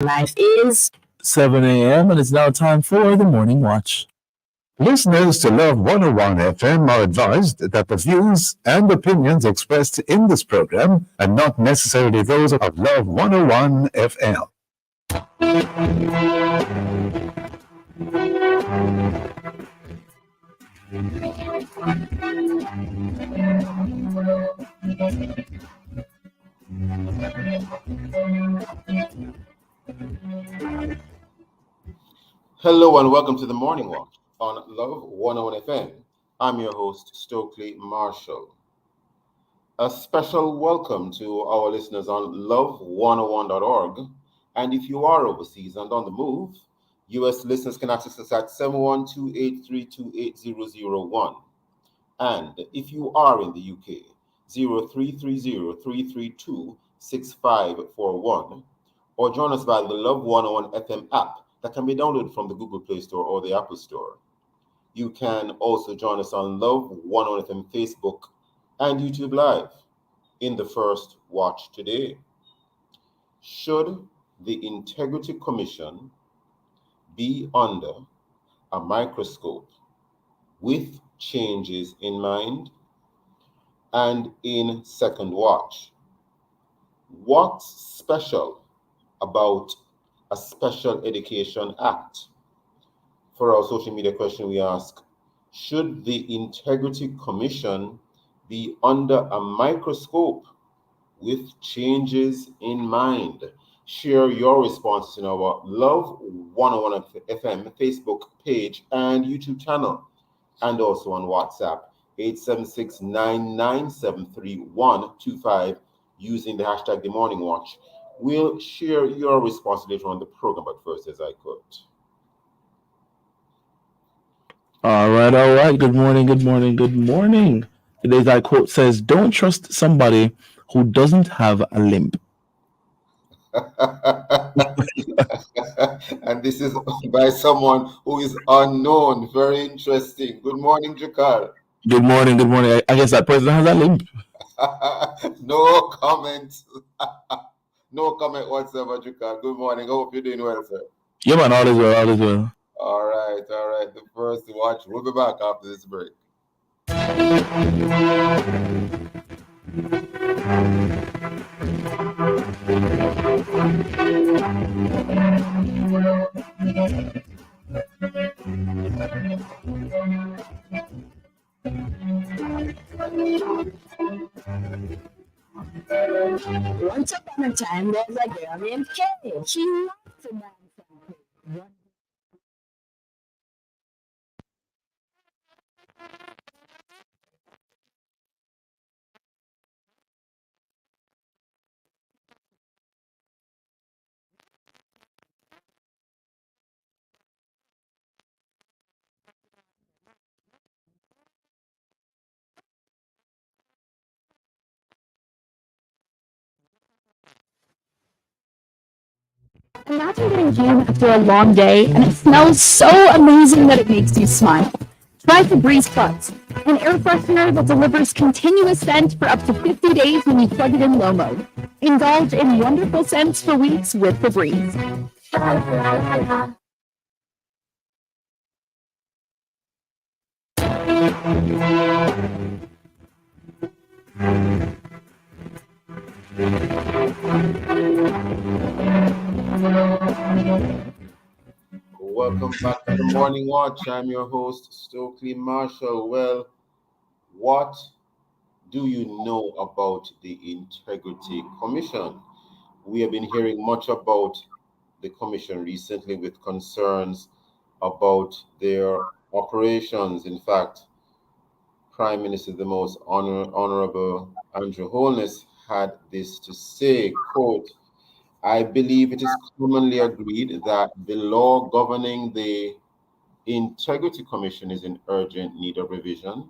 Life is 7 a.m. and it's now time for the Morning Watch. Listeners to Love 101 FM are advised that the views and opinions expressed in this program are not necessarily those of Love 101 FM. Hello and welcome to the Morning Watch on Love 101 FM. I'm your host, Stokeley Marshall. A special welcome to our listeners on love101.org. And if you are overseas and on the move, U.S. listeners can access us at 712-832-8001. And if you are in the UK, 0330-332-6541. Or join us via the Love 101 FM app that can be downloaded from the Google Play Store or the Apple Store. You can also join us on Love 101 FM Facebook and YouTube Live in the first watch today. Should the Integrity Commission be under a microscope with changes in mind? And in second watch, what's special about a Special Education Act? For our social media question, we ask, should the Integrity Commission be under a microscope with changes in mind? Share your responses in our Love 101 FM Facebook page and YouTube channel, and also on WhatsApp, 876-9973125, using the hashtag The Morning Watch. We'll share your response later on the program, but first, as I could. All right. Good morning. Today's I quote says, "Don't trust somebody who doesn't have a limp." And this is by someone who is unknown. Very interesting. Good morning, Jakar. Good morning. I guess that person has a limp. No comment. No comment whatsoever, Jakar. Good morning. I hope you're doing well, sir. Yeah, man, all is well. All right. The first watch. We'll be back after this break. Once upon a time, there was a girl named Kay. She loved to dance and play. Imagine getting home after a long day and it smells so amazing that it makes you smile. Try Febreze Plus, an air freshener that delivers continuous scent for up to 50 days when you plug it in low mode. Indulge in wonderful scents for weeks with Febreze. Welcome back to the Morning Watch. I'm your host, Stokeley Marshall. Well, what do you know about the Integrity Commission? We have been hearing much about the Commission recently with concerns about their operations. In fact, Prime Minister, the most honorable Andrew Holness, had this to say, quote, "I believe it is commonly agreed that the law governing the Integrity Commission is in urgent need of revision.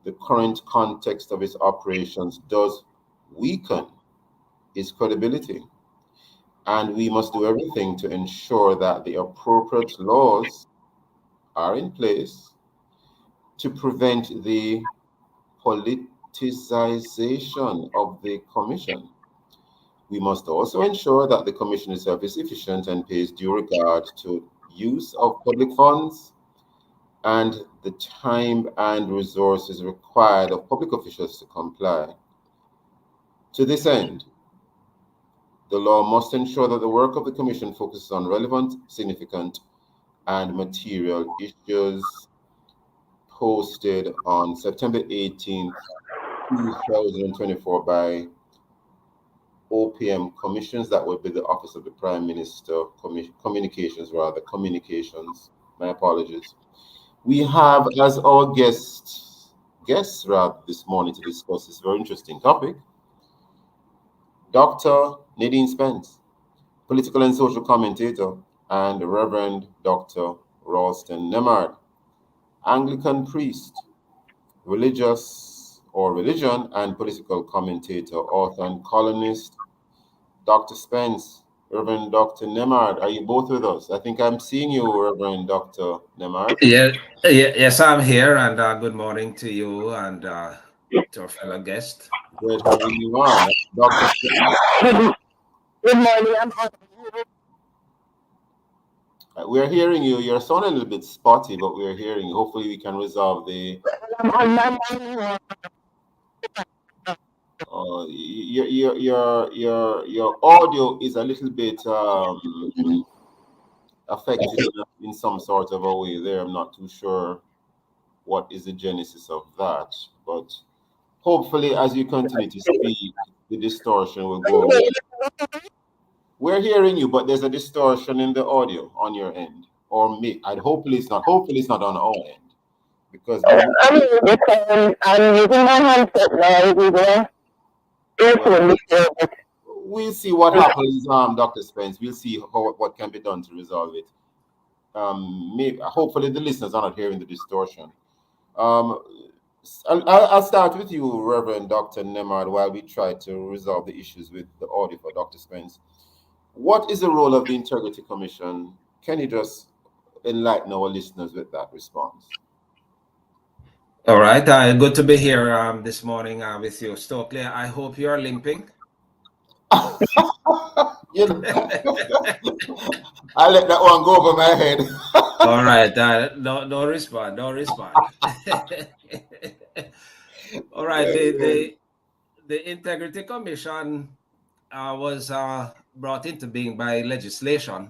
The current context of its operations does weaken its credibility, and we must do everything to ensure that the appropriate laws are in place to prevent the politicization of the Commission. We must also ensure that the Commission itself is efficient and pays due regard to use of public funds and the time and resources required of public officials to comply. To this end, the law must ensure that the work of the Commission focuses on relevant, significant, and material issues. Posted on September 18th, 2024 by OPM Commissions, that would be the Office of the Prime Minister, Communications, my apologies. We have as our guests this morning to discuss this very interesting topic, Dr. Nadine Spence, political and social commentator, and Reverend Dr. Ralston Nemard, Anglican priest, religion and political commentator, author and columnist. Dr. Spence, Reverend Dr. Nemard, are you both with us? I think I'm seeing you, Reverend Dr. Nemard. Yes, I'm here, and good morning to you and to our fellow guest. Great having you on, Dr. Spence. Good morning. I'm on. We're hearing you. You're sounding a little bit spotty, but we're hearing you. Hopefully, we can resolve the. I'm on my morning. Your audio is a little bit affected in some sort of a way there. I'm not too sure what is the genesis of that, but hopefully as you continue to speak, the distortion will go away. We're hearing you, but there's a distortion in the audio on your end, or me. Hopefully it's not on our end, because I'm using my handset now. We'll see what happens, Dr. Spence. We'll see what can be done to resolve it. Hopefully the listeners are not hearing the distortion. I'll start with you, Reverend Dr. Nemard, while we try to resolve the issues with the audio for Dr. Spence. What is the role of the Integrity Commission? Can you just enlighten our listeners with that response? All right. Good to be here this morning with you, Stokeley. I hope you are limping. I'll let that one go over my head. All right. Don't respond. All right. The Integrity Commission was brought into being by legislation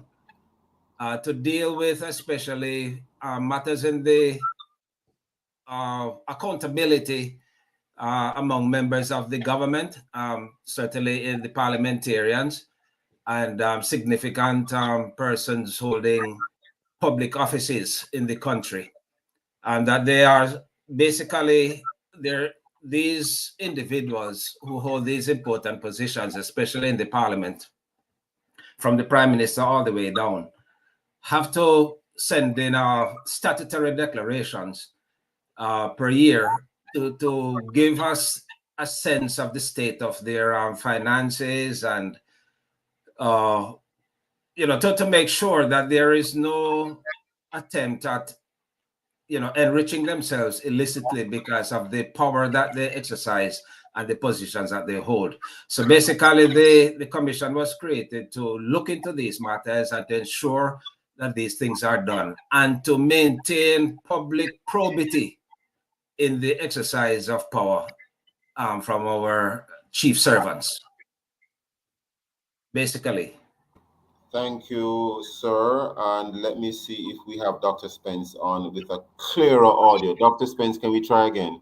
to deal with especially matters in the accountability among members of the government, certainly in the parliamentarians and significant persons holding public offices in the country. And that they are basically these individuals who hold these important positions, especially in the parliament, from the prime minister all the way down, have to send in statutory declarations per year to give us a sense of the state of their finances and to make sure that there is no attempt at enriching themselves illicitly because of the power that they exercise and the positions that they hold. So basically the commission was created to look into these matters and to ensure that these things are done and to maintain public probity in the exercise of power from our chief servants, basically. Thank you, sir. And let me see if we have Dr. Spence on with a clearer audio. Dr. Spence, can we try again?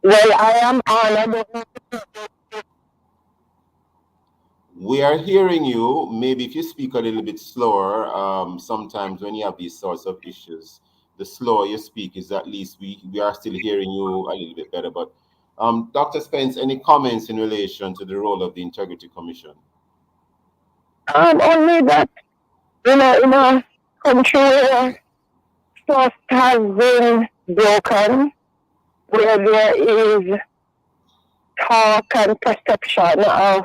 Well, I am on. We are hearing you. Maybe if you speak a little bit slower, sometimes when you have these sorts of issues, the slower you speak is at least we are still hearing you a little bit better. But Dr. Spence, any comments in relation to the role of the Integrity Commission? Only that, in a country where trust has been broken, where there is talk and perception of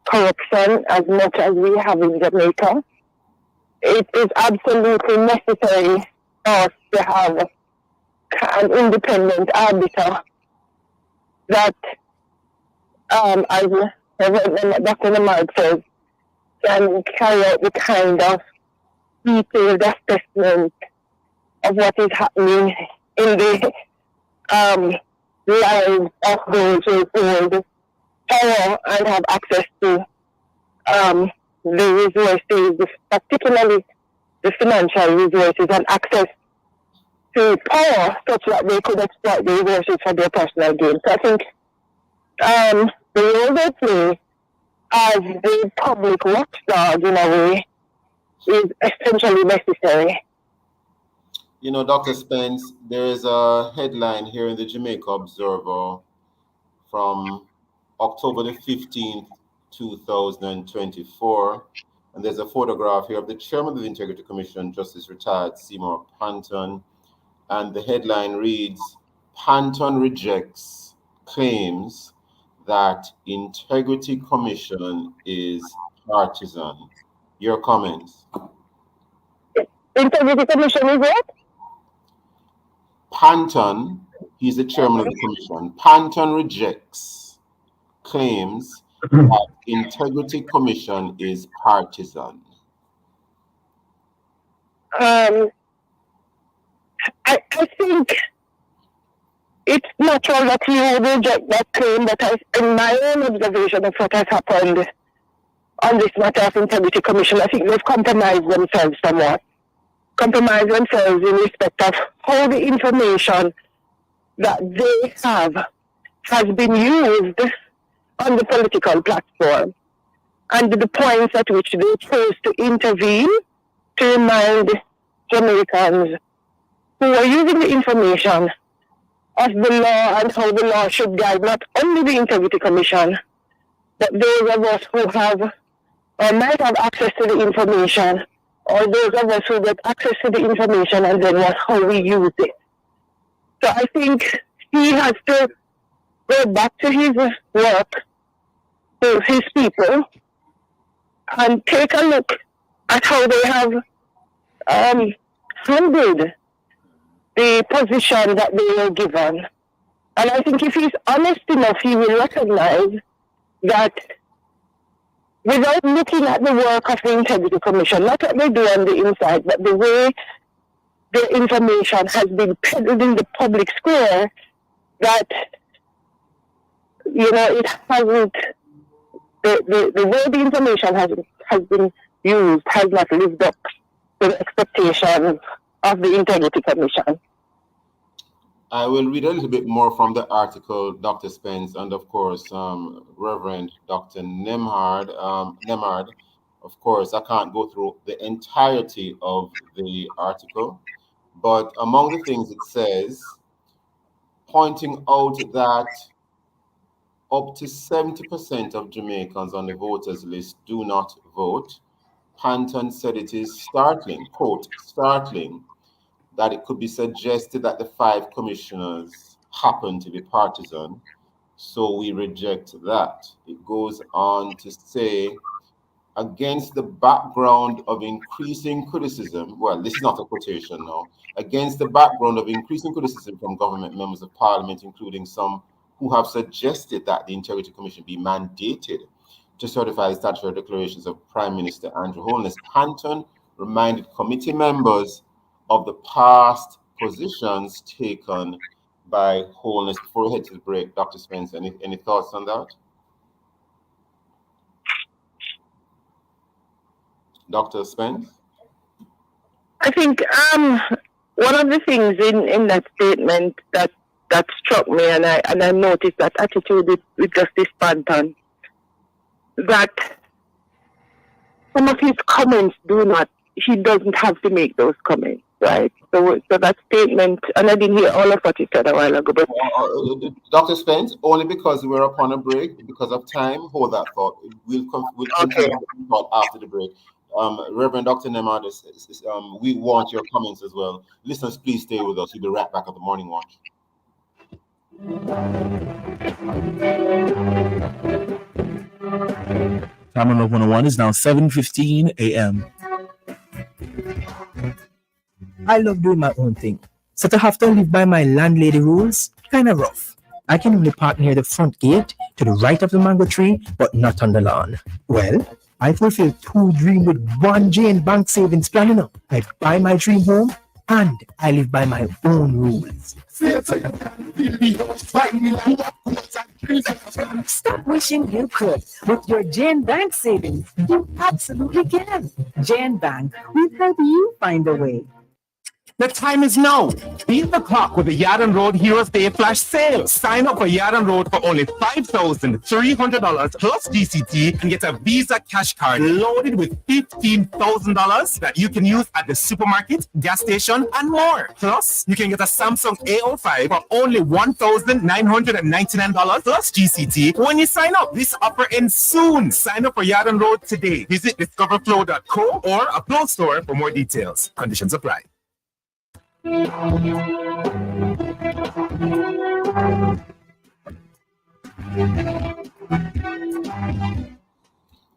corruption as much as we have in Jamaica, it is absolutely necessary for us to have an independent arbiter that as Reverend Dr. Lamar says, can carry out the kind of detailed assessment of what is happening in the lives of those who hold power and have access to the resources, particularly the financial resources and access to power such that they could exploit the resources for their personal gain. So I think the role they play as the public watchdog in a way is essentially necessary. You know, Dr. Spence, there is a headline here in the Jamaica Observer from October the 15th, 2024. And there's a photograph here of the chairman of the Integrity Commission, Justice Retired Seymour Panton. And the headline reads, Panton rejects claims that Integrity Commission is partisan. Your comments? Integrity Commission is what? Panton, he's the chairman of the commission. Panton rejects claims that Integrity Commission is partisan. I think it's natural that you would reject that claim, but in my own observation of what has happened on this matter of Integrity Commission, I think they've compromised themselves somewhat. Compromise themselves in respect of how the information that they have has been used on the political platform and the points at which they chose to intervene to remind Jamaicans who are using the information of the law and how the law should guide not only the Integrity Commission, but those of us who have or might have access to the information, or those of us who get access to the information and then how we use it. So I think he has to go back to his work, to his people, and take a look at how they have handled the position that they were given. And I think if he's honest enough, he will recognize that without looking at the work of the Integrity Commission, not what they do on the inside, but the way the information has been peddled in the public square, that, it hasn't, the way the information has been used has not lived up to the expectations of the Integrity Commission. I will read a little bit more from the article, Dr. Spence, and of course, Reverend Dr. Nemhard. Of course, I can't go through the entirety of the article, but among the things it says, pointing out that up to 70% of Jamaicans on the voters list do not vote. Panton said it is startling, quote, startling, that it could be suggested that the 5 commissioners happen to be partisan, so we reject that. It goes on to say, against the background of increasing criticism, well, this is not a quotation now, against the background of increasing criticism from government members of parliament, including some who have suggested that the Integrity Commission be mandated to certify the statutory declarations of Prime Minister Andrew Holness, Panton reminded committee members of the past positions taken by Holness. Before we head to the break, Dr. Spence, any thoughts on that? Dr. Spence? I think one of the things in that statement that struck me, and I noticed that attitude with Justice Panton, that some of his comments he doesn't have to make those comments, right? So that statement, and I didn't hear all of what he said a while ago. But Dr. Spence, only because we're upon a break, because of time, hold that thought. We'll continue the thought after the break. Reverend Dr. Nemad, we want your comments as well. Listeners, please stay with us. We'll be right back at the Morning Watch. Time on Love 101 is now 7:15 a.m. I love doing my own thing, so to have to live by my landlady rules, kind of rough. I can only park near the front gate to to the right of the mango tree, but not on the lawn. Well, I fulfill 2 dreams with 1 Jane Bank savings plan. You know. I buy my dream home and I live by my own rules. Stop wishing you could. With your Jane Bank savings, you absolutely can. Jane Bank will help you find a way. The time is now. Beat the clock with the Yadon Road Heroes Day Flash Sale. Sign up for Yadon Road for only $5,300 plus GCT and get a Visa cash card loaded with $15,000 that you can use at the supermarket, gas station, and more. Plus, you can get a Samsung A05 for only $1,999 plus GCT when you sign up. This offer ends soon. Sign up for Yadon Road today. Visit discoverflow.co or a Flow store for more details. Conditions apply.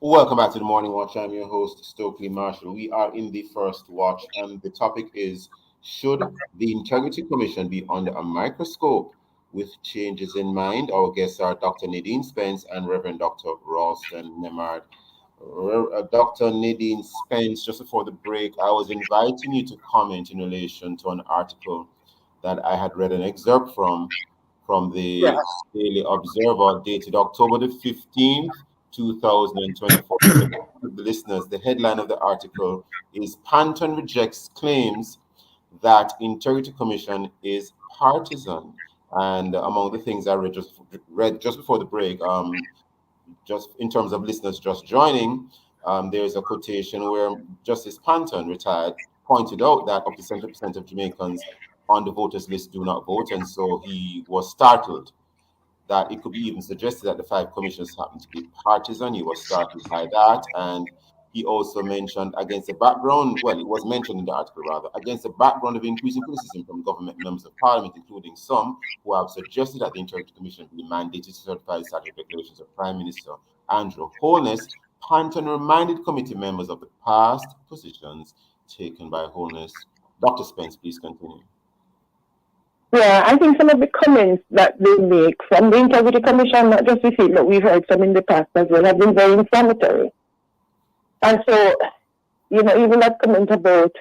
Welcome back to the Morning Watch. I'm your host, Stokeley Marshall. We are in the first watch, and the topic is, should the Integrity Commission be under a microscope with changes in mind? Our guests are Dr. Nadine Spence and Reverend Dr. Ralston Nemard. Dr. Nadine Spence, just before the break, I was inviting you to comment in relation to an article that I had read an excerpt from the Daily Observer dated October the 15th, 2024. The listeners, the headline of the article is Panton rejects claims that Integrity Commission is partisan. And among the things I read just before the break, just in terms of listeners just joining, there's a quotation where Justice Panton, retired, pointed out that up to 70% of Jamaicans on the voters list do not vote, and so he was startled that it could be even suggested that the 5 commissioners happen to be partisan. He was startled by that, and he also mentioned, against the background, well, it was mentioned in the article rather, against the background of increasing criticism from government members of parliament, including some who have suggested that the Integrity Commission be mandated to certify the statutory declarations of Prime Minister Andrew Holness. Panton reminded committee members of the past positions taken by Holness. Dr. Spence, please continue. Yeah, I think some of the comments that they make from the Integrity Commission, not just this week, but we've heard some in the past as well, have been very inflammatory. And so, you know, even that comment about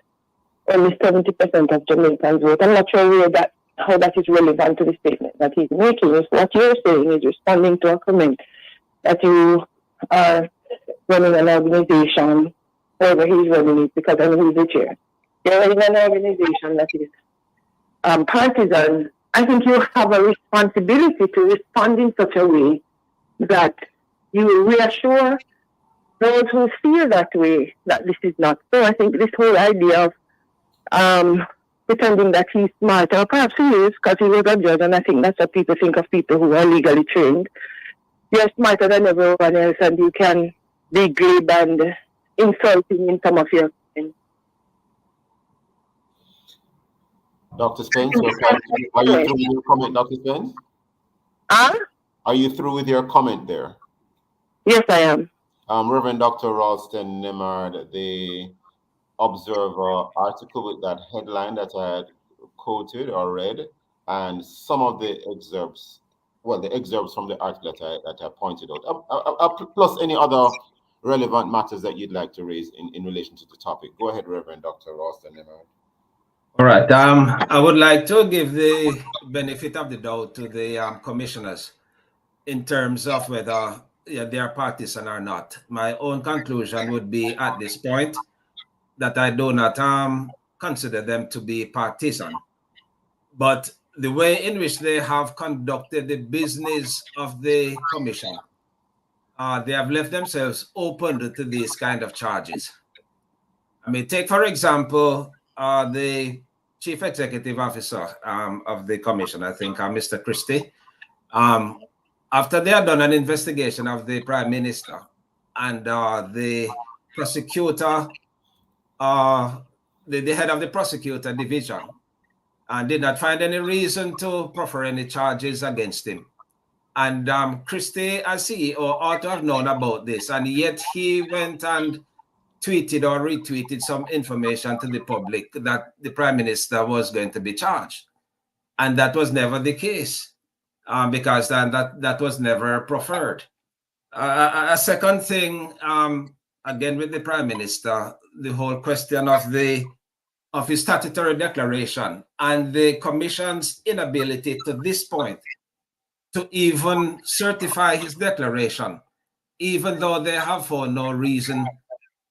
only 70% of Jamaicans vote, I'm not sure how that is relevant to the statement that he's making. Is what you're saying is responding to a comment that you are running an organization, wherever he's running it, because I know he's the chair. You're running an organization that is partisan. I think you have a responsibility to respond in such a way that you reassure those who feel that way, that this is not so. I think this whole idea of pretending that he's smart, or perhaps he is, because he was a judge, and I think that's what people think of people who are legally trained. You're smarter than everyone else, and you can be glib and insulting in some of your things. Dr. Spence, are you through with your comment, Dr. Spence? Are you through with your comment there? Yes, I am. Reverend Dr. Ralston Nemard, the Observer article with that headline that I had quoted or read, and some of the excerpts, the excerpts from the article that I pointed out, plus any other relevant matters that you'd like to raise in relation to the topic. Go ahead, Reverend Dr. Ralston Nemard. All right. I would like to give the benefit of the doubt to the commissioners in terms of whether they are partisan or not. My own conclusion would be at this point that I do not consider them to be partisan. But the way in which they have conducted the business of the commission, they have left themselves open to these kind of charges. I mean, take, for example, the chief executive officer of the commission, I think, Mr. Christie, after they had done an investigation of the prime minister and the prosecutor, the head of the prosecutor division, and did not find any reason to proffer any charges against him. And Christie, as CEO, ought to have known about this, and yet he went and tweeted or retweeted some information to the public that the prime minister was going to be charged. And that was never the case. because that was never preferred. A second thing, again with the Prime Minister, the whole question of his statutory declaration and the Commission's inability to this point to even certify his declaration, even though they have found no reason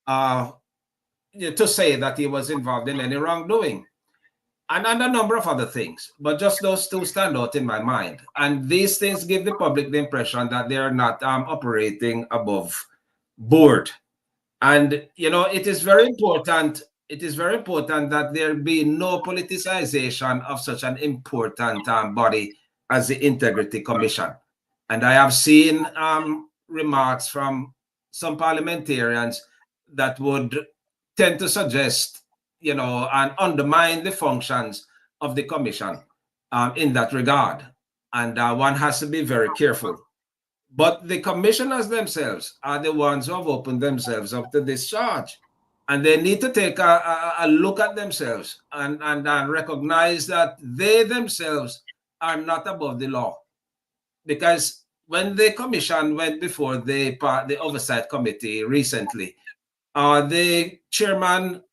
to say that he was involved in any wrongdoing. And a number of other things, but just those two stand out in my mind. And these things give the public the impression that they are not operating above board. And it is very important. It is very important that there be no politicization of such an important body as the Integrity Commission. And I have seen remarks from some parliamentarians that would tend to suggest, and undermine the functions of the commission in that regard. And one has to be very careful. But the commissioners themselves are the ones who have opened themselves up to this charge. And they need to take a look at themselves and recognize that they themselves are not above the law. Because when the commission went before the Oversight Committee recently, the chairman,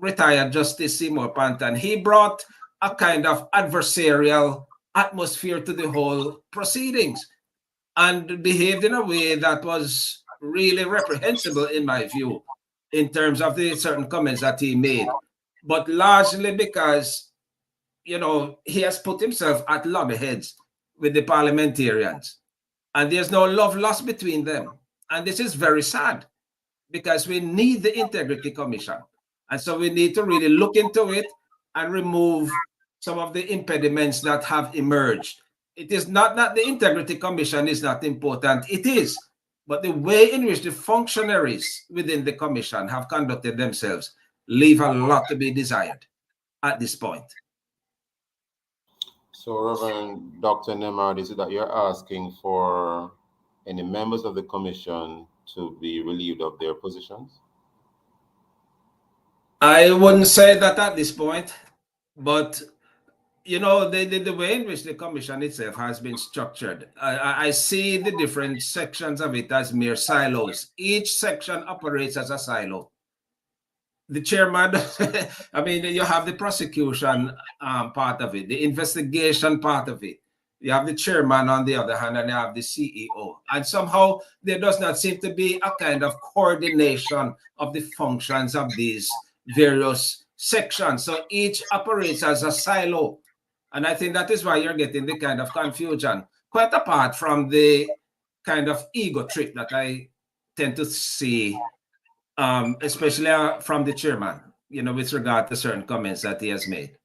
retired Justice Seymour Panton, he brought a kind of adversarial atmosphere to the whole proceedings and behaved in a way that was really reprehensible in my view in terms of the certain comments that he made, but largely because he has put himself at loggerheads with the parliamentarians and there's no love lost between them. And this is very sad because we need the Integrity Commission. And so we need to really look into it and remove some of the impediments that have emerged. It is not that the Integrity Commission is not important. It is. But the way in which the functionaries within the commission have conducted themselves leave a lot to be desired at this point. So, Reverend Dr. Nemard, is it that you're asking for any members of the commission to be relieved of their positions? I wouldn't say that at this point, but the way in which the commission itself has been structured, I see the different sections of it as mere silos. Each section operates as a silo. The chairman, you have the prosecution part of it, the investigation part of it. You have the chairman on the other hand, and you have the CEO. And somehow there does not seem to be a kind of coordination of the functions of these various sections. So each operates as a silo. And I think that is why you're getting the kind of confusion, quite apart from the kind of ego trip that I tend to see, especially from the chairman, with regard to certain comments that he has made.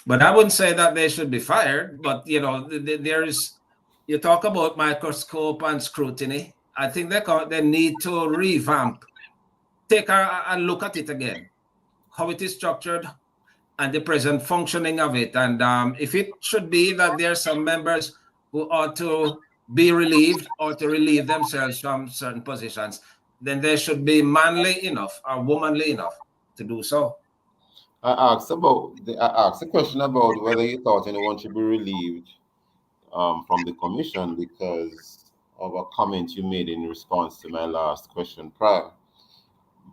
But I wouldn't say that they should be fired. But, there is, you talk about microscope and scrutiny. I think they need to revamp, take a look at it again, how it is structured and the present functioning of it. And if it should be that there are some members who ought to be relieved or to relieve themselves from certain positions, then they should be manly enough or womanly enough to do so. I asked a question about whether you thought anyone should be relieved from the commission because of a comment you made in response to my last question prior.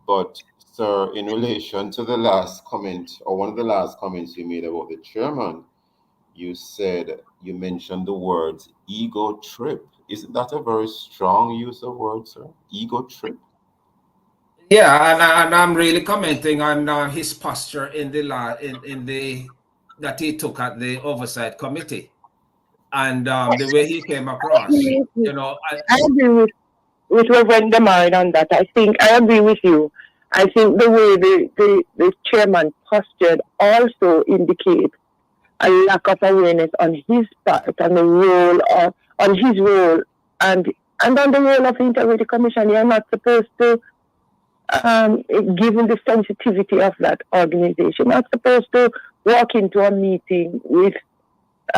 But, sir, in relation to the last comment, or one of the last comments you made about the chairman, you mentioned the words ego trip. Isn't that a very strong use of words, sir? Ego trip? Yeah, and I'm really commenting on his posture in that he took at the Oversight Committee, and the way he came across. I agree with Reverend Demard on that. I think I agree with you. I think the way the chairman postured also indicates a lack of awareness on his part and the role on his role and on the role of the Integrity Commission. You're not supposed to, given the sensitivity of that organization, not supposed to walk into a meeting with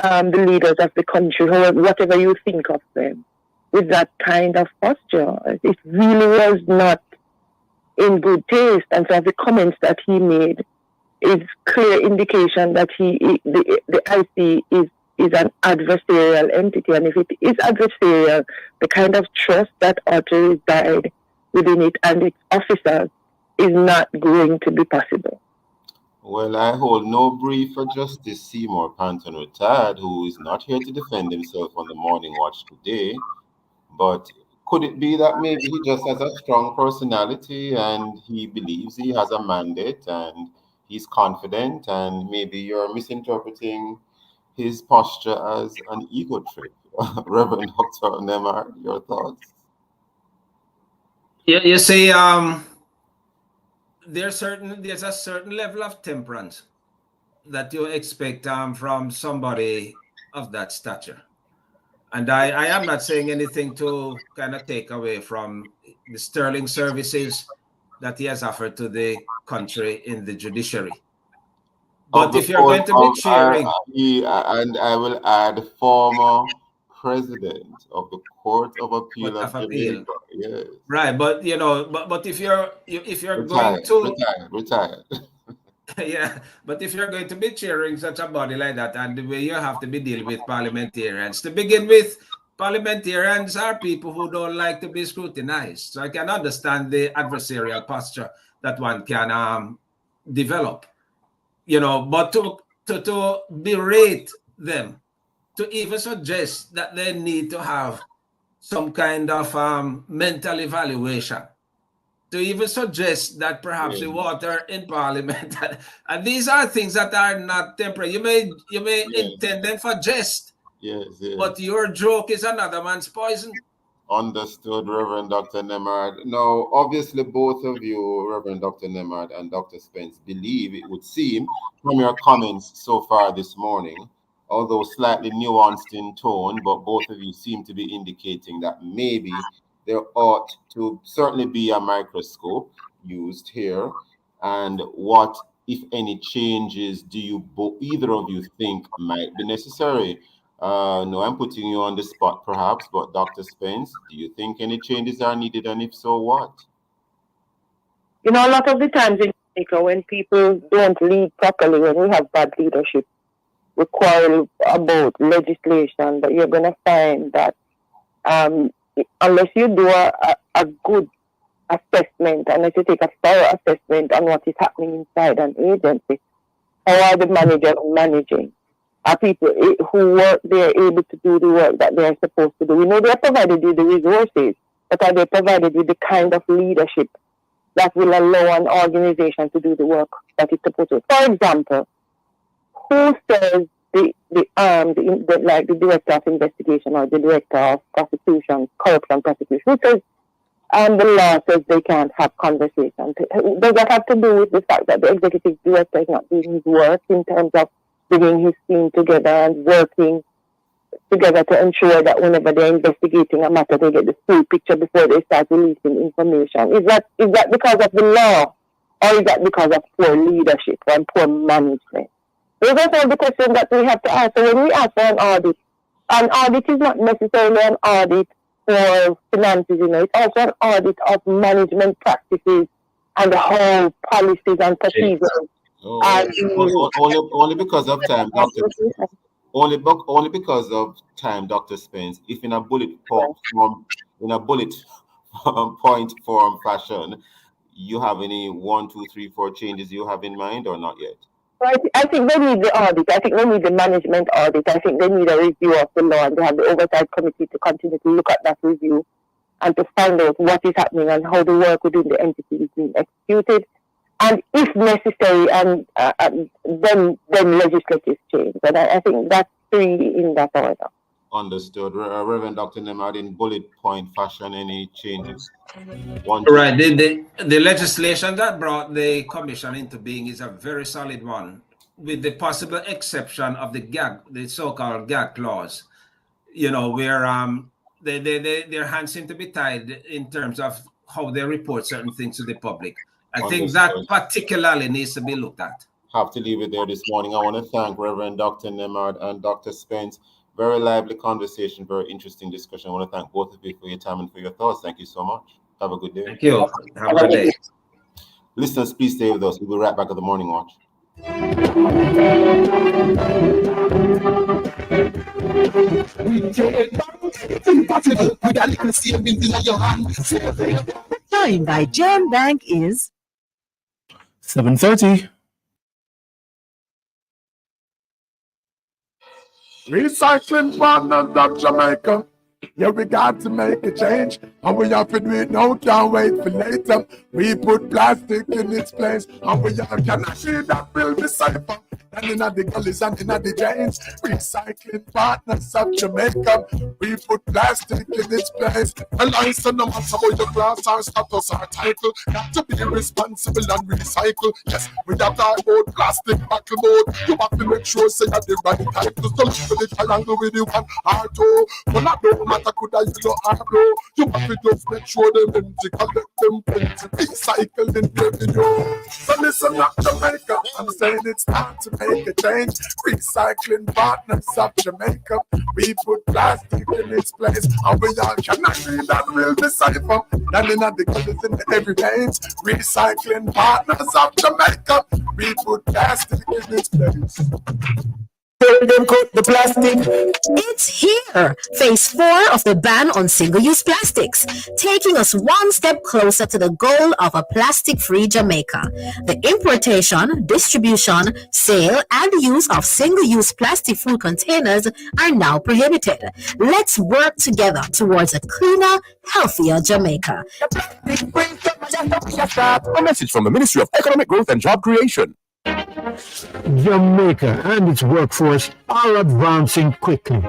the leaders of the country, whatever you think of them, with that kind of posture. It really was not in good taste, and so the comments that he made is clear indication that the IC is is an adversarial entity. And if it is adversarial, the kind of trust that ought to reside within it and its officers is not going to be possible. Well, I hold no brief for Justice Seymour Panton retired, who is not here to defend himself on the morning watch today. But could it be that maybe he just has a strong personality and he believes he has a mandate and he's confident, and maybe you're misinterpreting his posture as an ego trip? Reverend Dr. Nemar, your thoughts? Yeah, you see, there's a certain level of temperance that you expect from somebody of that stature. And I am not saying anything to kind of take away from the sterling services that he has offered to the country in the judiciary. But if you're going to be cheering, and I will add, former president of the Court of Appeal of Jamaica. Yes. Right, but you know, but if you're retired, going to retired. yeah, but if you're going to be cheering such a body like that, and the way you have to be dealing with parliamentarians, to begin with, parliamentarians are people who don't like to be scrutinized. So I can understand the adversarial posture that one can develop, you know, but to berate them, to even suggest that they need to have some kind of mental evaluation, to even suggest that perhaps the water in Parliament, and these are things that are not temporary. You may intend them for jest, but your joke is another man's poison. Understood, Reverend Dr. Nemard. Now, obviously, both of you, Reverend Dr. Nemard and Dr. Spence, believe, it would seem, from your comments so far this morning, although slightly nuanced in tone, but both of you seem to be indicating that maybe there ought to certainly be a microscope used here. And what, if any, changes do you either of you think might be necessary? No, I'm putting you on the spot perhaps, but Dr. Spence, do you think any changes are needed, and if so, what? You know, a lot of the times in Jamaica, when people don't lead properly, when we have bad leadership, we quarrel about legislation, but you're going to find that unless you do a good assessment, unless you take a thorough assessment on what is happening inside an agency, how are the managers managing? Are people who work there able to do the work that they are supposed to do? We know they are provided with the resources, but are they provided with the kind of leadership that will allow an organization to do the work that it's supposed to? For example, who says the director of investigation or the director of prosecution, corruption prosecution, who says the law says they can't have conversations? Does that have to do with the fact that the executive director is not doing his work in terms of bringing his team together and working together to ensure that whenever they're investigating a matter, they get the full picture before they start releasing information? Is that because of the law, or is that because of poor leadership and poor management? Those are all the questions that we have to ask. So when we ask for an audit is not necessarily an audit for finances, you know, it's also an audit of management practices and the whole policies and procedures. Only because of time, Dr. Only because of time, Dr. Spence. If in a bullet point form fashion, you have any 1, 2, 3, 4 changes you have in mind, or not yet? Right. I think they need the audit. I think they need the management audit. I think they need a review of the law, and they have the oversight committee to continue to look at that review and to find out what is happening and how the work within the entity is being executed. And if necessary, and then legislative change. And I think that's 3 in that order. Understood. Reverend Dr. Nemad, in bullet point fashion, any changes? Right. The legislation that brought the commission into being is a very solid one, with the possible exception of the gag, the so-called gag clause. You know, where their hands seem to be tied in terms of how they report certain things to the public. I think that particularly needs to be looked at. Have to leave it there this morning. I want to thank Reverend Dr. Nemard and Dr. Spence. Very lively conversation, very interesting discussion. I want to thank both of you for your time and for your thoughts. Thank you so much. Have a good day. Thank you. Have a good day. Listeners, please stay with us. We'll be right back at the Morning Watch. Time by Jam Bank is 7:30. Recycling partners of Jamaica. Yeah, we got to make a change, and we have to do it now, can't wait for later. We put plastic in its place, and we all can see that will be safer. And in the gullies and in the drains, recycling partners of Jamaica. We put plastic in its place. And I say no matter what your class or status or title, got to be responsible and recycle. Yes, we have that old plastic buckle board. You have to make sure say that the right titles. Don't leave the triangle with the one or two. But I don't matter could I yellow or blue. You have to just make sure them empty, collect them plenty, recycle in revenue. So listen up Jamaica, I'm saying it's time to make a change. Recycling partners of Jamaica. We put plastic in its place, and we all can agree that will be safer than in the gutters in the every veins. Recycling partners of Jamaica. We put plastic in its place. Tell them cut the plastic. It's here! Phase 4 of the ban on single-use plastics, taking us one step closer to the goal of a plastic-free Jamaica. The importation, distribution, sale, and use of single-use plastic food containers are now prohibited. Let's work together towards a cleaner, healthier Jamaica. A message from the Ministry of Economic Growth and Job Creation. Jamaica and its workforce are advancing quickly.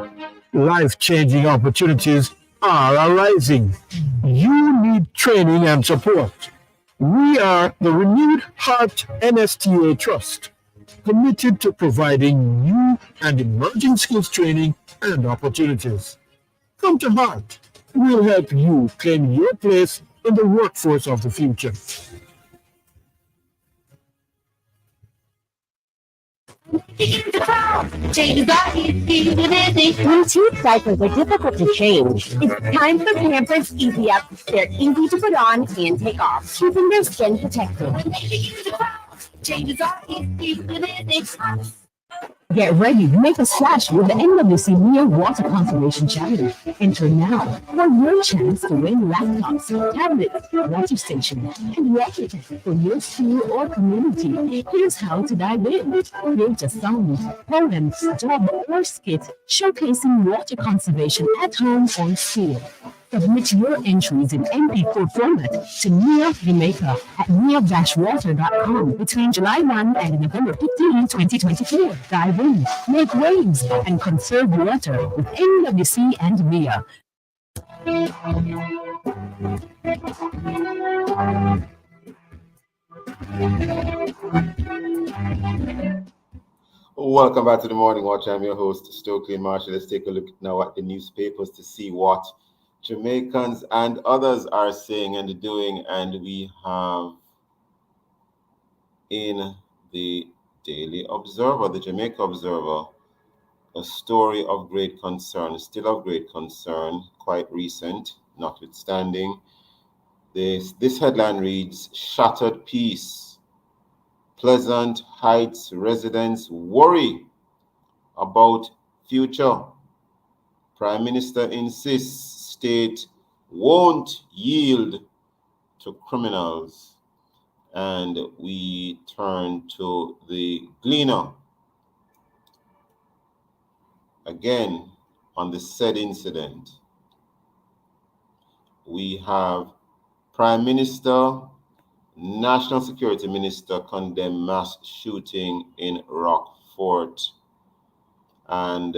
Life-changing opportunities are arising. You need training and support. We are the Renewed Heart NSTA Trust, committed to providing new and emerging skills training and opportunities. Come to Heart. We'll help you claim your place in the workforce of the future. When teeth cycles are difficult to change, it's time for Pampers Easy Up. They're easy to put on and take off, keeping their skin protected. Changes are easy. Get ready to make a splash with the NWC Mia Water Conservation Challenge. Enter now for your chance to win laptops, tablets, water station, and water tank for your school or community. Here's how to dive in. Create a song, poem, job, or skit showcasing water conservation at home or school. Submit your entries in MP4 format to Nia Jamaica at nia-water.com between July 1 and November 15, 2024. Dive in, make waves, and conserve water with NWC and Nia. Welcome back to the Morning Watch. I'm your host, Stokeley Marshall. Let's take a look now at the newspapers to see what Jamaicans and others are saying and doing. And we have in the Daily Observer, the Jamaica Observer, a story of great concern, still of great concern, quite recent, notwithstanding. This headline reads, Shattered Peace. Pleasant Heights residents worry about future. Prime Minister insists state won't yield to criminals. And we turn to the Gleaner. Again, on the said incident, we have Prime Minister, National Security Minister condemn mass shooting in Rockfort. And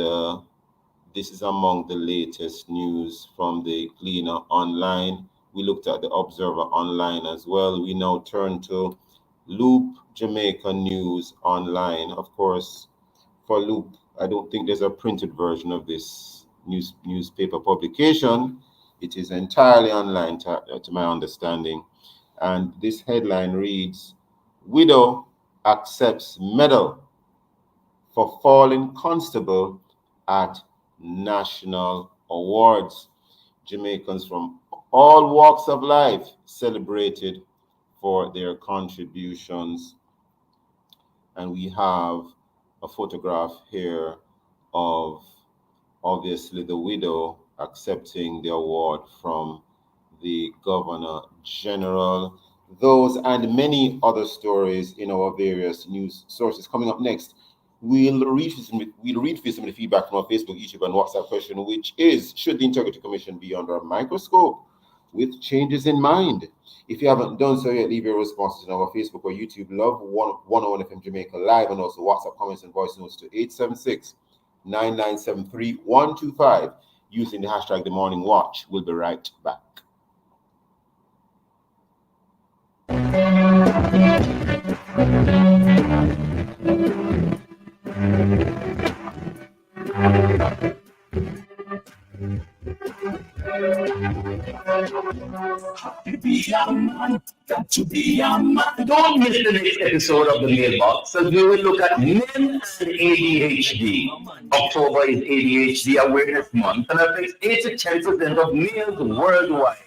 this is among the latest news from the Gleaner online. We looked at the Observer online as well. We now turn to Loop Jamaica News online. Of course, for Loop, I don't think there's a printed version of this newspaper publication. It is entirely online to my understanding. And this headline reads, Widow accepts medal for fallen constable at National Awards. Jamaicans from all walks of life celebrated for their contributions. And we have a photograph here of obviously the widow accepting the award from the Governor General. Those and many other stories in our various news sources. Coming up next, we'll read for some of the feedback from our Facebook, YouTube, and WhatsApp question, which is, should the Integrity Commission be under a microscope with changes in mind? If you haven't done so yet, leave your responses on our Facebook or YouTube Love 101 FM Jamaica Live, and also WhatsApp comments and voice notes to 876-9973-125 using the hashtag The Morning Watch. We'll be right back. Got to be a man. Don't miss the next episode of the Mailbox as we will look at men and ADHD. October is ADHD Awareness Month and affects 8 to 10% of males worldwide.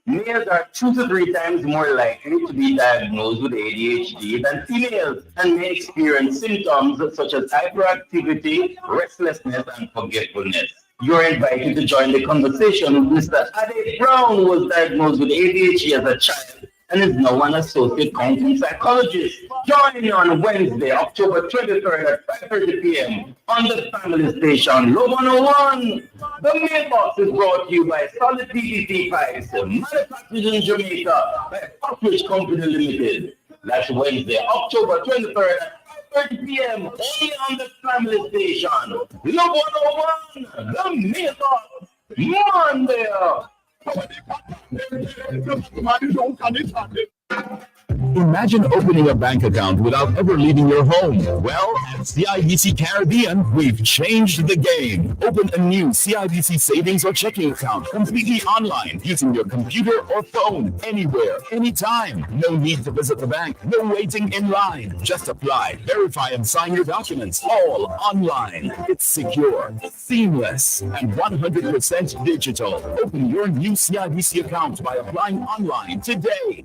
Males are 2 to 3 times more likely to be diagnosed with ADHD than females and may experience symptoms such as hyperactivity, restlessness, and forgetfulness. You're invited to join the conversation with Mr. Ade Brown, who was diagnosed with ADHD as a child and is now an associate counseling psychologist. Join me on Wednesday, October 23rd at 5:30 p.m. on the family station, Love 101. The Mailbox is brought to you by Solid PVC Pipes, manufactured in Jamaica by Foxbridge Company Limited. That's Wednesday, October 23rd at 5:30 p.m. only on the family station, Love 101. The Mailbox. Monday. Imagine opening a bank account without ever leaving your home. Well, at CIBC Caribbean, we've changed the game. Open a new CIBC savings or checking account completely online using your computer or phone, anywhere, anytime. No need to visit the bank, no waiting in line. Just apply, verify, and sign your documents, all online. It's secure, seamless, and 100% digital. Open your new CIBC account by applying online today.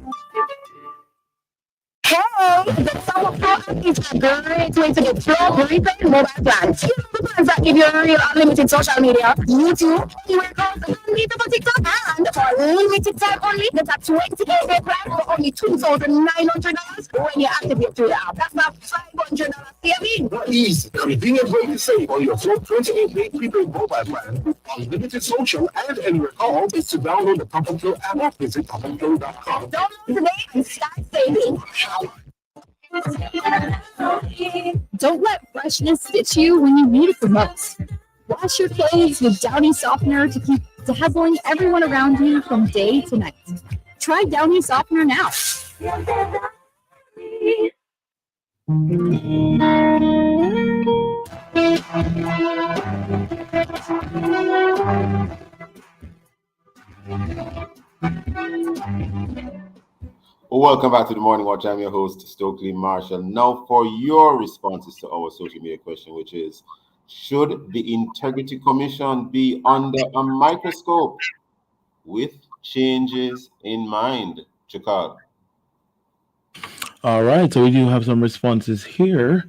Hey, the Summer Pro app is a great way to get flow prepaid mobile plans. You know the plans that give you real unlimited social media, YouTube, anywhere else, unbeatable TikTok, and for limited time only, get a 28 day plan for only $2,900 when you activate through the app. That's not $500 saving. Easy, convenient way to save on your full 28-day prepaid mobile plan with unlimited social and anywhere call is to download the Pump and Flow app or visit pumpandflow.com. Download today and start saving. Don't let freshness stitch you when you need it the most. Wash your clothes with Downy Softener to keep dazzling everyone around you from day to night. Try Downy Softener now. Welcome back to the Morning Watch. I'm your host, Stokeley Marshall. Now for your responses to our social media question, which is, should the Integrity Commission be under a microscope with changes in mind? Chakal. All right, so we do have some responses here.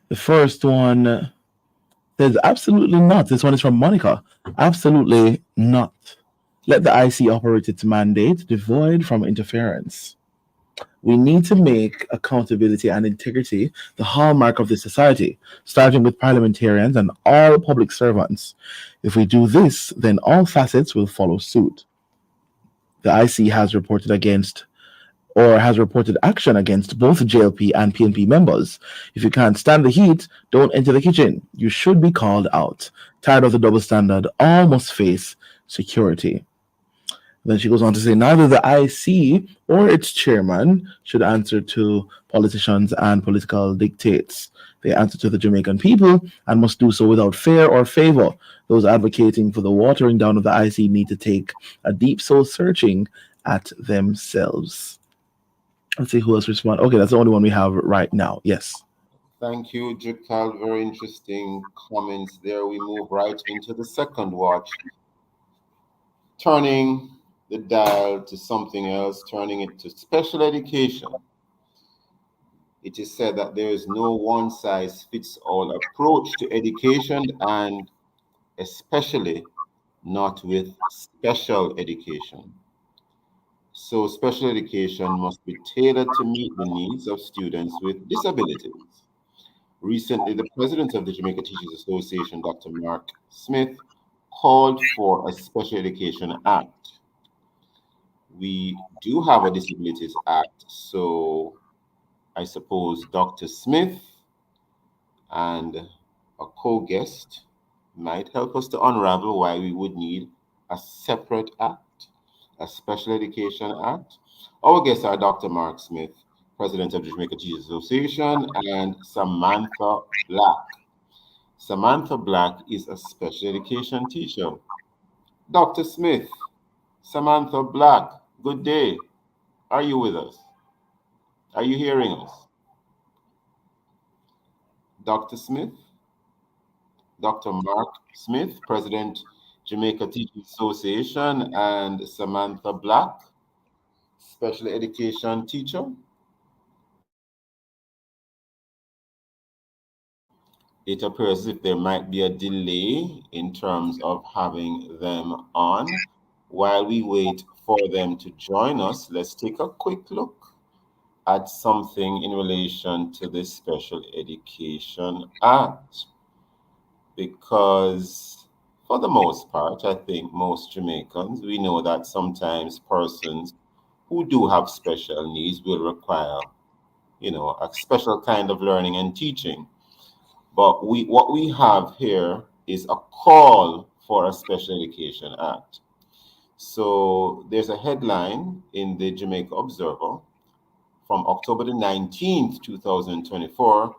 The first one says, absolutely not. This one is from Monica. Absolutely not. Let the IC operate its mandate, devoid from interference. We need to make accountability and integrity the hallmark of this society, starting with parliamentarians and all public servants. If we do this, then all facets will follow suit. The IC has reported action against both JLP and PNP members. If you can't stand the heat, don't enter the kitchen. You should be called out. Tired of the double standard, all must face security. Then she goes on to say, neither the IC or its chairman should answer to politicians and political dictates. They answer to the Jamaican people and must do so without fear or favor. Those advocating for the watering down of the IC need to take a deep soul searching at themselves. Let's see who else responds. Okay, that's the only one we have right now. Yes. Thank you, Chakal. Very interesting comments there. We move right into the second watch. Turning the dial to something else, turning it to special education. It is said that there is no one-size-fits-all approach to education, and especially not with special education. So special education must be tailored to meet the needs of students with disabilities. Recently, the president of the Jamaica Teachers Association, Dr. Mark Smith, called for a Special Education Act. We do have a Disabilities Act, so I suppose Dr. Smith and a co-guest might help us to unravel why we would need a separate act, a Special Education Act. Our guests are Dr. Mark Smith, president of the Jamaica Teachers Association, and Samantha Black. Samantha Black is a special education teacher. Dr. Smith, Samantha Black, good day. Are you with us? Are you hearing us? Dr. Smith? Dr. Mark Smith, President, Jamaica Teachers Association, and Samantha Black, special education teacher. It appears as if there might be a delay in terms of having them on. While we wait for them to join us, let's take a quick look at something in relation to the Special Education Act. Because for the most part, I think most Jamaicans, we know that sometimes persons who do have special needs will require, a special kind of learning and teaching. But what we have here is a call for a Special Education Act. So there's a headline in the Jamaica Observer from October the 19th, 2024.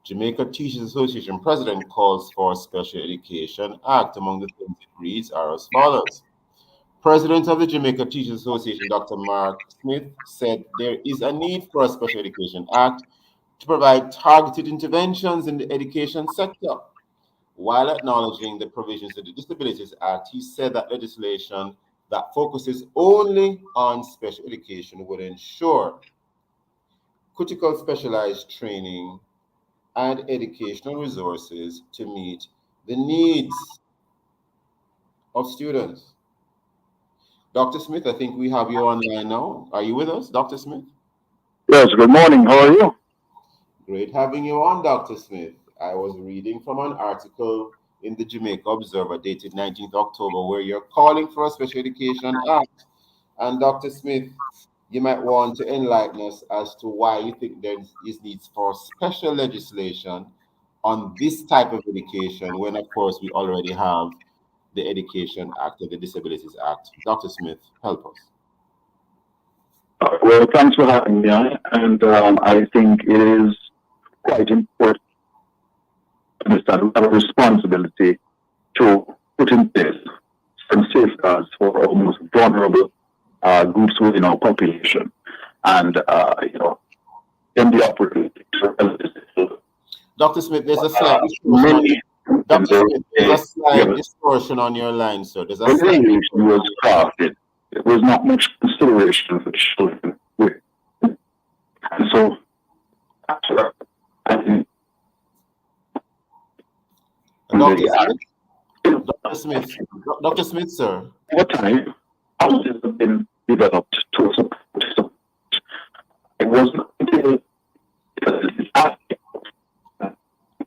Jamaica Teachers Association president calls for a Special Education Act. Among the things it reads are as follows. President of the Jamaica Teachers Association, Dr. Mark Smith, said there is a need for a Special Education Act to provide targeted interventions in the education sector. While acknowledging the provisions of the Disabilities Act, he said that legislation that focuses only on special education would ensure critical specialized training and educational resources to meet the needs of students. Dr. Smith, I think we have you online now. Are you with us, Dr. Smith? Yes, good morning. How are you? Great having you on, Dr. Smith. I was reading from an article in the Jamaica Observer dated 19th October where you're calling for a Special Education Act. And Dr. Smith, you might want to enlighten us as to why you think there is needs for special legislation on this type of education when, of course, we already have the Education Act or the Disabilities Act. Dr. Smith, help us. Well, thanks for having me on. And I think it is quite important to understand we have a responsibility to put in place some safeguards for our most vulnerable groups within our population. And, in the opportunity to Dr. Smith, there's a slight distortion. Dr. Smith, there's a slight distortion on your line, sir. There's a slight English was crafted. There was not much consideration for children. And so, Dr. Smith, sir. Over time, houses have been developed to support. It wasn't until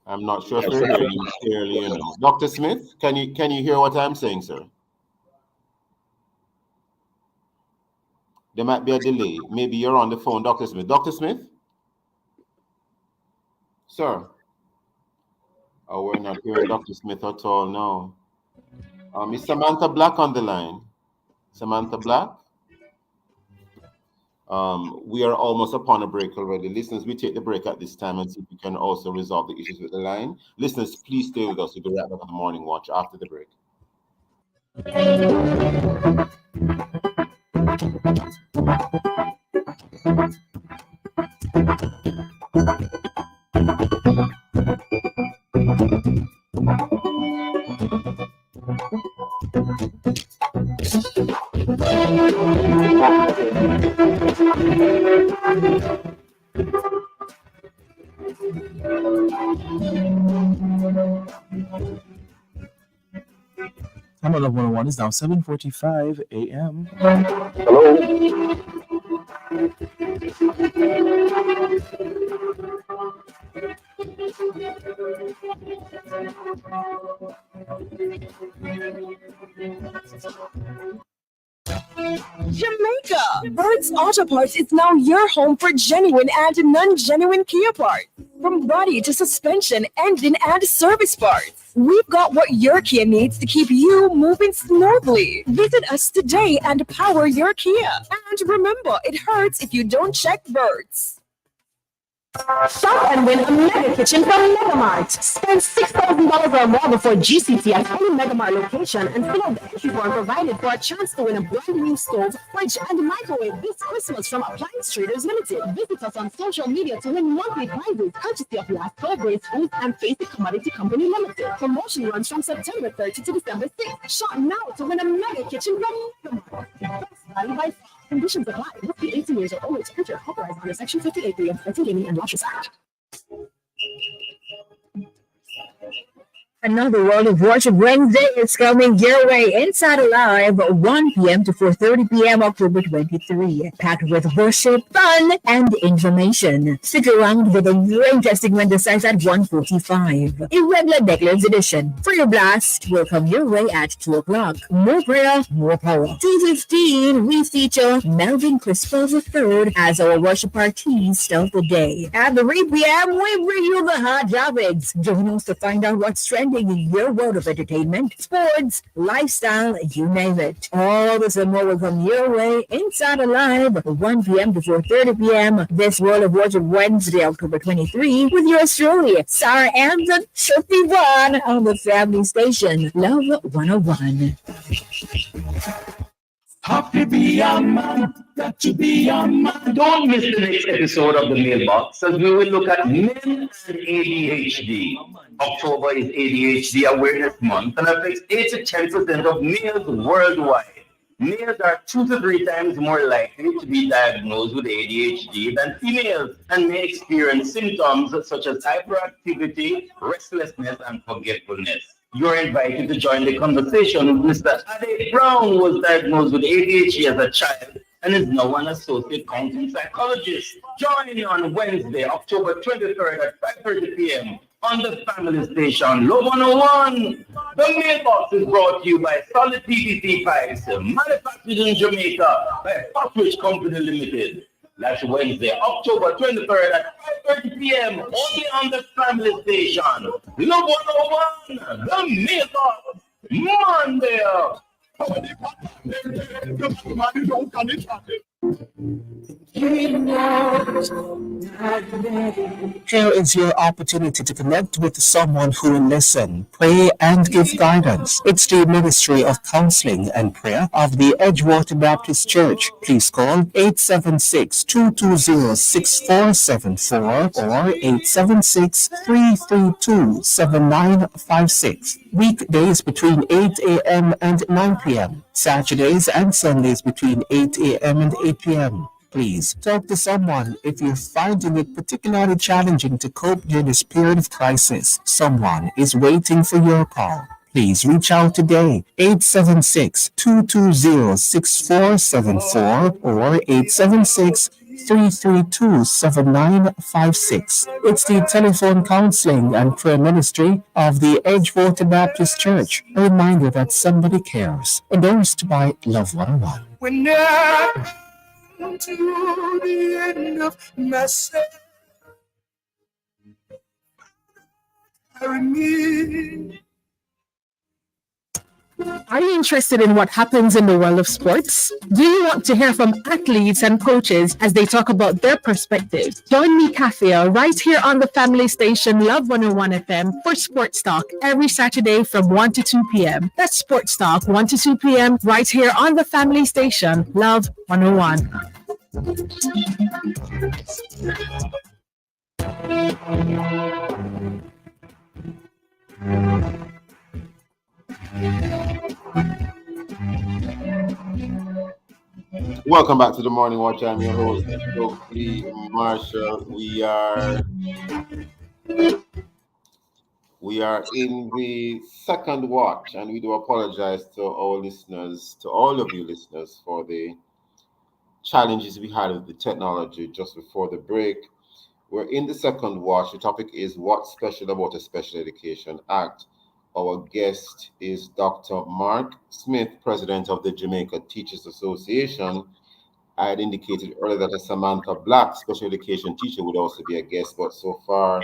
I'm not sure if you're hearing me clearly. Dr. Smith, can you hear what I'm saying, sir? There might be a delay. Maybe you're on the phone, Dr. Smith. Dr. Smith? Sir? Oh, we're not hearing Dr. Smith at all now. Is Samantha Black on the line? Samantha Black? We are almost upon a break already. Listeners, we take the break at this time and see if we can also resolve the issues with the line. Listeners, please stay with us. We'll be right back on the Morning Watch after the break. Time on Love 101 is now 7:45 a.m. Hello. Jamaica! Bird's Auto Parts is now your home for genuine and non-genuine Kia parts. From body to suspension, engine, and service parts. We've got what your Kia needs to keep you moving smoothly. Visit us today and power your Kia. And remember, it hurts if you don't check Bird's. Shop and win a mega kitchen from Megamart. Spend $6,000 or more before GCT at any Megamart location and fill out the entry form provided for a chance to win a brand new stove, fridge, and microwave this Christmas from Appliance Traders Limited. Visit us on social media to win monthly prizes courtesy of Last Call Grace Foods and Face It Commodity Company Limited. Promotion runs from September 30 to December 6th. Shop now to win a mega kitchen from Megamart. Best value by far. Conditions apply. Must be 18 years or older to enter. Authorized under Section 58 of the Gaming and Lotteries Act. Another World of Worship Wednesday is coming your way inside Alive, 1 p.m. to 4:30 p.m. October 23. Packed with worship, fun, and information. Stick around for the rain testing when the starts at 1:45. Irregular Declarants Edition. Prayer Blast will come your way at 2 o'clock. More prayer, more power. 2:15, we feature Melvin Crispell III as our worship artist of the day. At 3 p.m., we bring you the hot topics. Join us to find out what's trending in your world of entertainment, sports, lifestyle, you name it. All this and more will come your way inside Alive, 1 p.m. to 4:30 p.m. This World of Worship Wednesday, October 23, with yours truly, Sarah Amson, Shirley Vaughn on the Family Station, Love 101. Have to be a man, got to be a man. Don't miss the next episode of the Mailbox as we will look at men and ADHD. October is ADHD Awareness Month and affects 8 to 10% of males worldwide. Males are 2 to 3 times more likely to be diagnosed with ADHD than females and may experience symptoms such as hyperactivity, restlessness, and forgetfulness. You're invited to join the conversation with Mr. Ade Brown, who was diagnosed with ADHD as a child and is now an associate counseling psychologist. Join me on Wednesday, October 23rd at 5:30 p.m. on the Family Station, Love 101. The Mailbox is brought to you by Solid PVC Pipes, manufactured in Jamaica by Foxbridge Company Limited. That's Wednesday, October 23rd at 5:30 p.m. only on the Family Station. Love 101, the Mailbox, Monday. Here is your opportunity to connect with someone who will listen, pray, and give guidance. It's the Ministry of Counseling and Prayer of the Edgewater Baptist Church. Please call 876-220-6474 or 876-332-7956. Weekdays between 8 a.m. and 9 p.m. Saturdays and Sundays between 8 a.m. and 8 p.m. Please talk to someone if you're finding it particularly challenging to cope during this period of crisis. Someone is waiting for your call. Please reach out today, 876-220-6474 or 876-332-7956. It's the telephone counseling and prayer ministry of the Edgewater Baptist Church. A reminder that somebody cares. Endorsed by Love 101. When I come to the end of myself, carry me. Are you interested in what happens in the world of sports? Do you want to hear from athletes and coaches as they talk about their perspectives? Join me, Kathia, right here on the Family Station, Love 101 FM, for Sports Talk every Saturday from 1 to 2 p.m. That's Sports Talk, 1 to 2 p.m. right here on the Family Station, Love 101. Welcome back to the Morning Watch. I'm your host, Stokeley Marshall. We are We are in the second watch, and we do apologize to our listeners, to all of you listeners, for the challenges we had with the technology just before the break. We're in the second watch. The topic is what's special about a Special Education Act. Our guest is Dr. Mark Smith, president of the Jamaica Teachers Association. I had indicated earlier that a Samantha Black, special education teacher, would also be a guest, but so far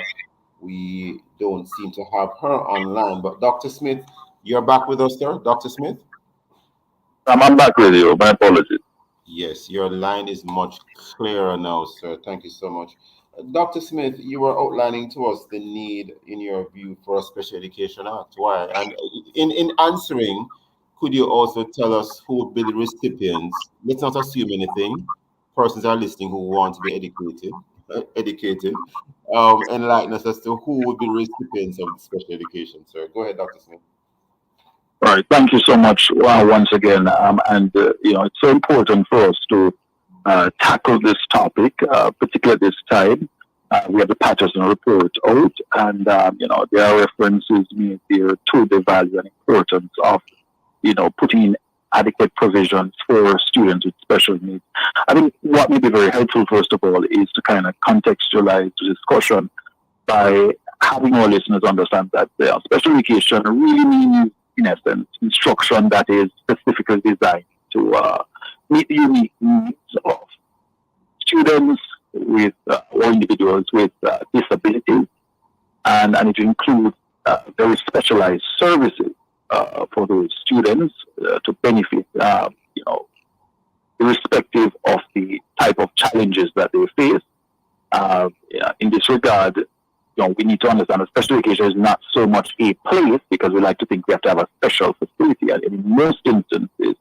we don't seem to have her online. But Dr. Smith, you're back with us, sir? Dr. Smith? I'm back with you. My apologies. Yes, your line is much clearer now, sir. Thank you so much. Dr. Smith, you were outlining to us the need, in your view, for a Special Education Act. Why? And in answering, could you also tell us who would be the recipients? Let's not assume anything. Persons are listening who want to be educated. Enlighten us as to who would be the recipients of the special education, sir. Go ahead, Dr. Smith. All right. Thank you so much once again. It's so important for us to tackle this topic, particularly at this time. We have the Patterson report out, and there are references made there to the value and importance of putting in adequate provisions for students with special needs. I think what may be very helpful, first of all, is to kind of contextualize the discussion by having our listeners understand that special education really means, in essence, instruction that is specifically designed to meet the unique needs of students with or individuals with disabilities, and it includes very specialized services for those students to benefit, irrespective of the type of challenges that they face. In this regard, we need to understand that special education is not so much a place, because we like to think we have to have a special facility. And in most instances,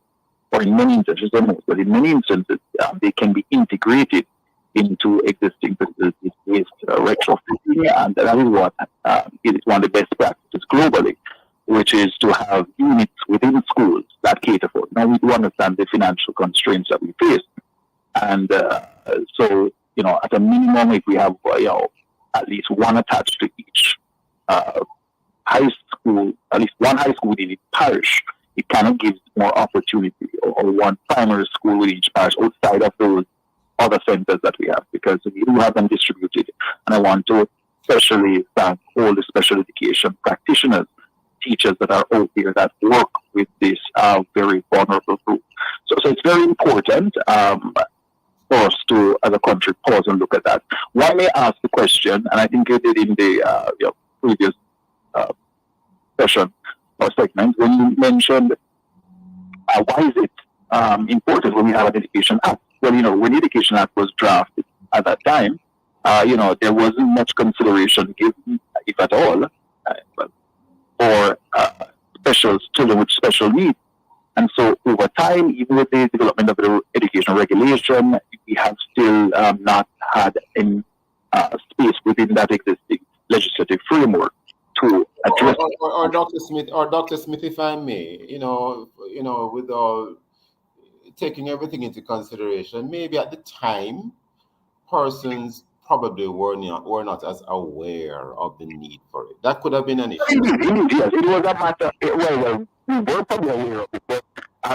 or in many instances, not most, but in many instances, they can be integrated into existing facilities with retrofitting, and that is what is one of the best practices globally, which is to have units within schools that cater for it. Now, we do understand the financial constraints that we face, and so at a minimum, if we have at least one attached to each high school, at least one high school within each parish, it kind of gives more opportunity, or one primary school within each parish outside of those other centers that we have, because we do have them distributed. And I want to especially thank all the special education practitioners, teachers that are out there that work with this very vulnerable group. So it's very important for us to, as a country, pause and look at that. One may ask the question, and I think you did in the previous session or segment, when you mentioned why is it important when we have an Education Act? Well, when the Education Act was drafted at that time, there wasn't much consideration given, if at all, for special children with special needs. And so over time, even with the development of the educational regulation, we have still not had any space within that existing legislative framework to address. Or Dr. Smith, if I may, with all taking everything into consideration, maybe at the time, persons probably were not as aware of the need for it. That could have been an issue. Indeed, yes, it was a matter. Well, we were probably aware of it, but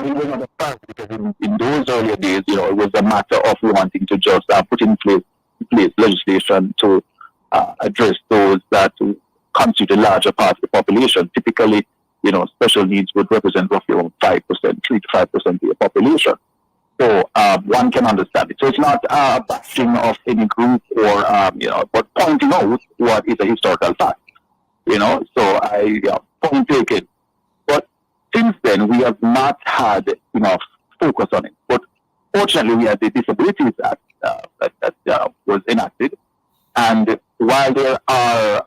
it was not a fact, because in those earlier days, it was a matter of wanting to just put in place legislation to address those that constitute a larger part of the population. Typically, special needs would represent roughly around 5%, 3 to 5% of the population. So one can understand it. So it's not a bashing of any group or, but pointing out what is a historical fact. So I point taken. But since then, we have not had enough focus on it. But fortunately, we had the Disabilities Act that was enacted. And while there are,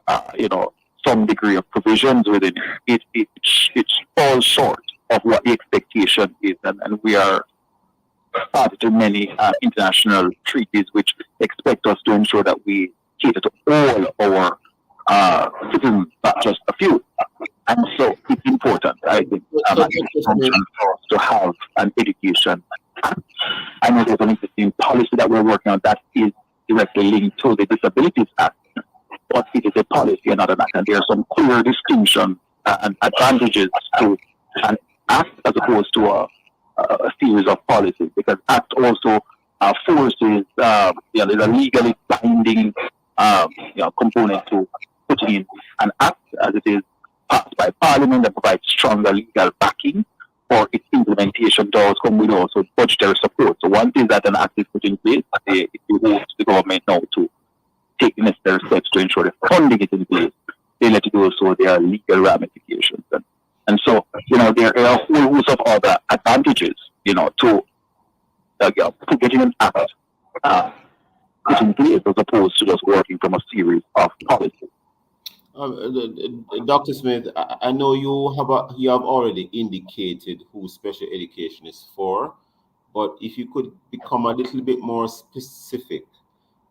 some degree of provisions within it, it falls short of what the expectation is. And we are party to many international treaties which expect us to ensure that we cater to all our citizens, not just a few. And so it's important, I think, for us to have an education. I know there's an existing policy that we're working on that is directly linked to the Disabilities Act. but it is a policy and not an act. And there are some clear distinction and advantages to an act as opposed to a series of policies, because act also forces, there's a legally binding component to putting in an act, as it is passed by Parliament, that provides stronger legal backing for its implementation. Does come with also budgetary support. So one thing that an act is put in place, it behoves the government now to take the necessary steps to ensure the funding is in place. They let it go, so there are legal ramifications. And so, there are a whole host of other advantages, to getting an act put in place as opposed to just working from a series of policies. Dr. Smith, I know you have already indicated who special education is for, but if you could become a little bit more specific,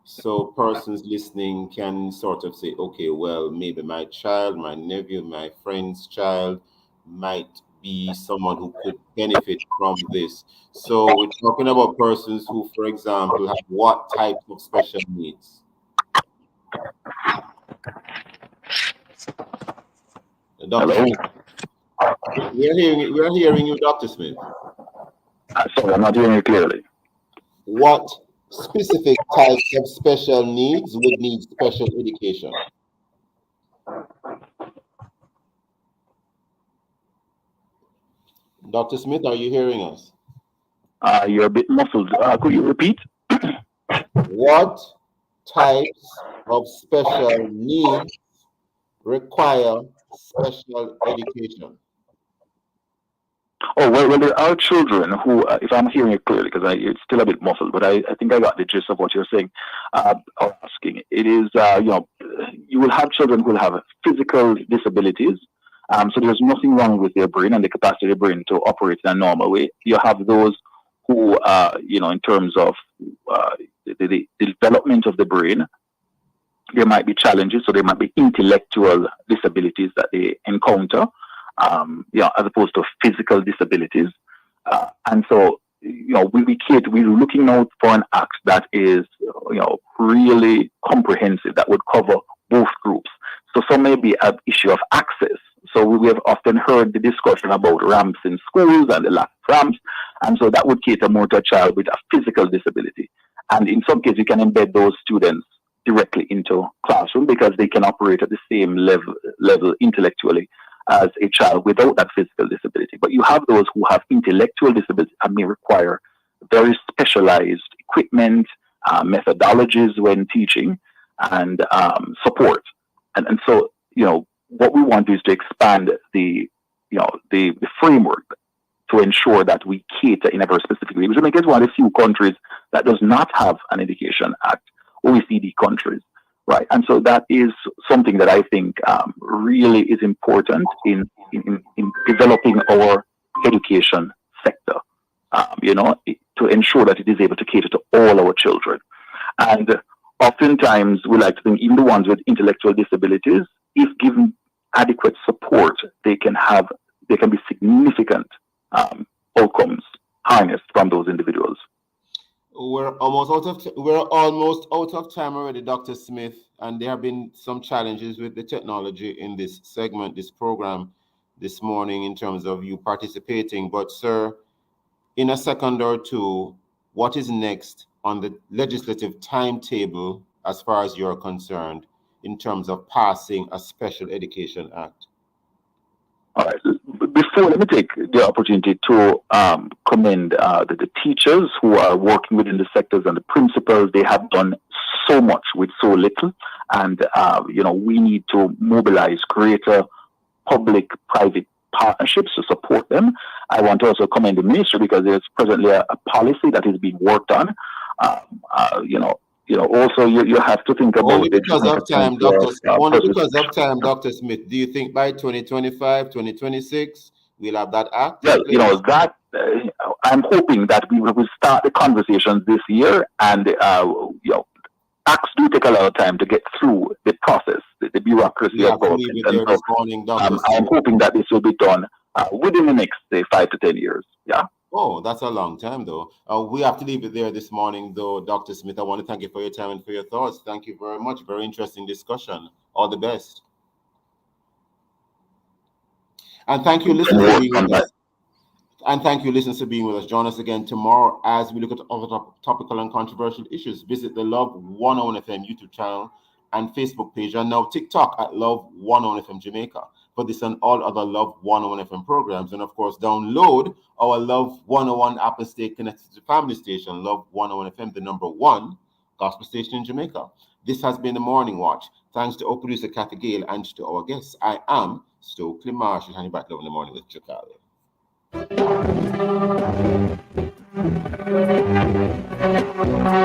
so persons listening can sort of say, okay, well, maybe my child, my nephew, my friend's child might be someone who could benefit from this. So we're talking about persons who, for example, have what type of special needs? Dr. Smith. We're hearing you, Dr. Smith. Sorry, I'm not hearing you clearly. What specific types of special needs would need special education? Dr. Smith, are you hearing us? You're a bit muffled. Could you repeat? What types of special needs require special education? Oh, well, there are children who, if I'm hearing it clearly, because it's still a bit muffled, but I think I got the gist of what you're saying, or asking. It is, you will have children who will have physical disabilities. So there's nothing wrong with their brain and the capacity of their brain to operate in a normal way. You have those who, in terms of the development of the brain, there might be challenges. So there might be intellectual disabilities that they encounter, as opposed to physical disabilities. And so, we're looking out for an act that is, really comprehensive, that would cover both groups. So some may be an issue of access. So we have often heard the discussion about ramps in schools and the lack of ramps. And so that would cater more to a child with a physical disability. And in some cases, you can embed those students directly into classroom because they can operate at the same level intellectually as a child without that physical disability. But you have those who have intellectual disability and may require very specialized equipment, methodologies when teaching, and support. And so, what we want is to expand the framework to ensure that we cater in a very specific way. Jamaica is one of the few countries that does not have an education act, OECD countries, right? And so that is something that I think really is important in developing our education sector, to ensure that it is able to cater to all our children. And oftentimes we like to think even the ones with intellectual disabilities, if given adequate support, they can be significant outcomes harnessed from those individuals. We're almost out of time already, Dr. Smith, and there have been some challenges with the technology in this segment, this program this morning in terms of you participating. But sir, in a second or two, what is next on the legislative timetable as far as you're concerned in terms of passing a Special Education Act? All right. Before, let me take the opportunity to commend the teachers who are working within the sectors and the principals. They have done so much with so little. And, we need to mobilize greater public-private partnerships to support them. I want to also commend the ministry because there's presently a policy that is being worked on. Also you have to think about only because of time, Dr. Smith. Do you think by 2025, 2026, we'll have that act? Well, I'm hoping that we will start the conversations this year, and acts do take a lot of time to get through the process, the bureaucracy of government. And so, I'm hoping that this will be done within the next, say, 5 to 10 years. Yeah. Oh, that's a long time, though. We have to leave it there this morning, though, Dr. Smith. I want to thank you for your time and for your thoughts. Thank you very much. Very interesting discussion. All the best. And thank you, listeners, for being with us. And thank you, listeners, for being with us. Join us again tomorrow as we look at other topical and controversial issues. Visit the Love 101 FM YouTube channel and Facebook page, and now TikTok at Love 101 FM Jamaica. For this and all other Love 101 FM programs. And of course, download our Love 101 app and stay connected to the family station, Love 101 FM, the #1 gospel station in Jamaica. This has been the Morning Watch. Thanks to our producer, Kathy Gale, and to our guests. I am Stokeley Marshall, handing back Love in the Morning with Chakali. Thank you.